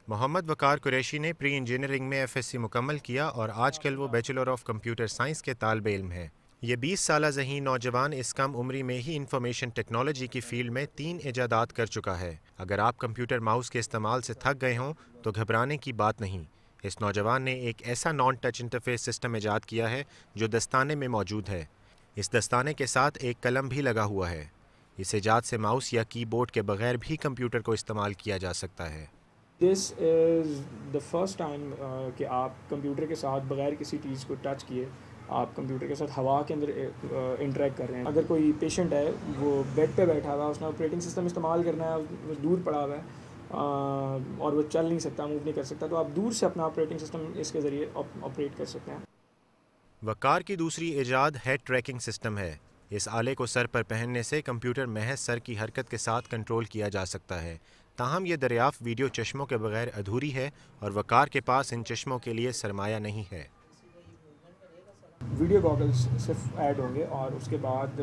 محمد وقار قریشی نے pre engineering میں FSc مکمل کیا اور آج کل وہ بیچلر آف کمپیوٹر سائنس کے طالب علم ہیں۔ یہ 20 سالہ ذہین نوجوان اس کم عمری میں ہی انفارمیشن ٹیکنالوجی کی فیلڈ میں 3 ایجادات کر چکا ہے۔ اگر آپ کمپیوٹر ماؤس کے استعمال سے تھک گئے ہوں تو گھبرانے کی بات نہیں۔ اس نوجوان نے ایک ایسا نان ٹچ انٹرفیس سسٹم ایجاد کیا ہے جو دستانے میں موجود ہے۔ اس دستانے کے ساتھ ایک قلم بھی لگا ہوا ہے۔ اس ایجاد سے ماؤس یا کی بورڈ کے بغیر بھی کمپیوٹر کو استعمال کیا جا سکتا ہے۔ دس از دا فرسٹ ٹائم کہ آپ کمپیوٹر کے ساتھ بغیر کسی چیز کو ٹچ کیے آپ کمپیوٹر کے ساتھ ہوا کے اندر انٹریکٹ کر رہے ہیں۔ اگر کوئی پیشنٹ ہے وہ بیڈ پہ بیٹھا ہوا ہے، اس نے آپریٹنگ سسٹم استعمال کرنا ہے، وہ دور پڑا ہوا ہے اور وہ چل نہیں سکتا، موو نہیں کر سکتا، تو آپ دور سے اپنا آپریٹنگ سسٹم اس کے ذریعے آپریٹ کر سکتے ہیں۔ وقار کی دوسری ایجاد ہیڈ ٹریکنگ سسٹم ہے۔ اس آلے کو سر پر پہننے سے کمپیوٹر محض سر کی حرکت کے ساتھ کنٹرول کیا جا سکتا ہے۔ تاہم یہ دریافت ویڈیو چشموں کے بغیر ادھوری ہے اور وقار کے پاس ان چشموں کے لیے سرمایہ نہیں ہے۔ ویڈیو گاگلس صرف ایڈ ہوں گے اور اس کے بعد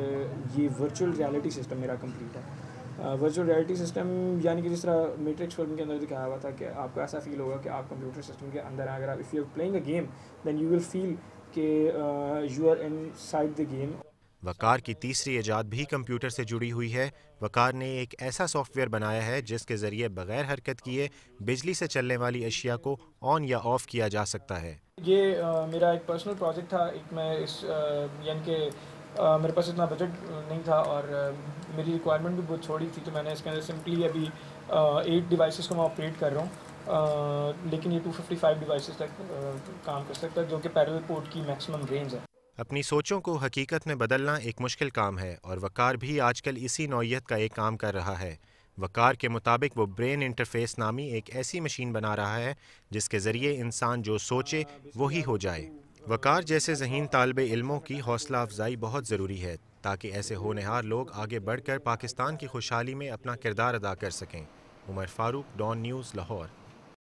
یہ ورچوئل ریالٹی سسٹم میرا کمپلیٹ ہے۔ ورچوئل ریالٹی سسٹم یعنی کہ جس طرح میٹرکس فلم کے اندر دکھایا ہوا تھا کہ آپ کو ایسا فیل ہوگا کہ آپ کمپیوٹر سسٹم کے اندر ہیں۔ اگر آپ if you are playing a game then you will feel کہ you are inside the game. Waqar کی تیسری ایجاد بھی کمپیوٹر سے جڑی ہوئی ہے۔ وقار نے ایک ایسا سافٹ ویئر بنایا ہے جس کے ذریعے بغیر حرکت کیے بجلی سے چلنے والی اشیاء کو آن یا آف کیا جا سکتا ہے۔ یہ میرا ایک پرسنل پروجیکٹ تھا۔ میں اس یعنی کہ میرے پاس اتنا بجٹ نہیں تھا اور میری ریکوائرمنٹ بھی بہت چھوٹی تھی، تو میں نے اس کے اندر سمپلی ابھی 8 ڈیوائسز کو میں آپریٹ کر رہا ہوں، لیکن یہ 255 ڈیوائسز تک کام کر سکتا ہے، جو کہ پیرلل پورٹ کی میکسیمم رینج ہے۔ اپنی سوچوں کو حقیقت میں بدلنا ایک مشکل کام ہے اور وقار بھی آج کل اسی نوعیت کا ایک کام کر رہا ہے۔ وقار کے مطابق وہ برین انٹرفیس نامی ایک ایسی مشین بنا رہا ہے جس کے ذریعے انسان جو سوچے وہی ہو جائے۔ وقار جیسے ذہین طالب علموں کی حوصلہ افزائی بہت ضروری ہے تاکہ ایسے ہونہار لوگ آگے بڑھ کر پاکستان کی خوشحالی میں اپنا کردار ادا کر سکیں۔ عمر فاروق، ڈان نیوز، لاہور۔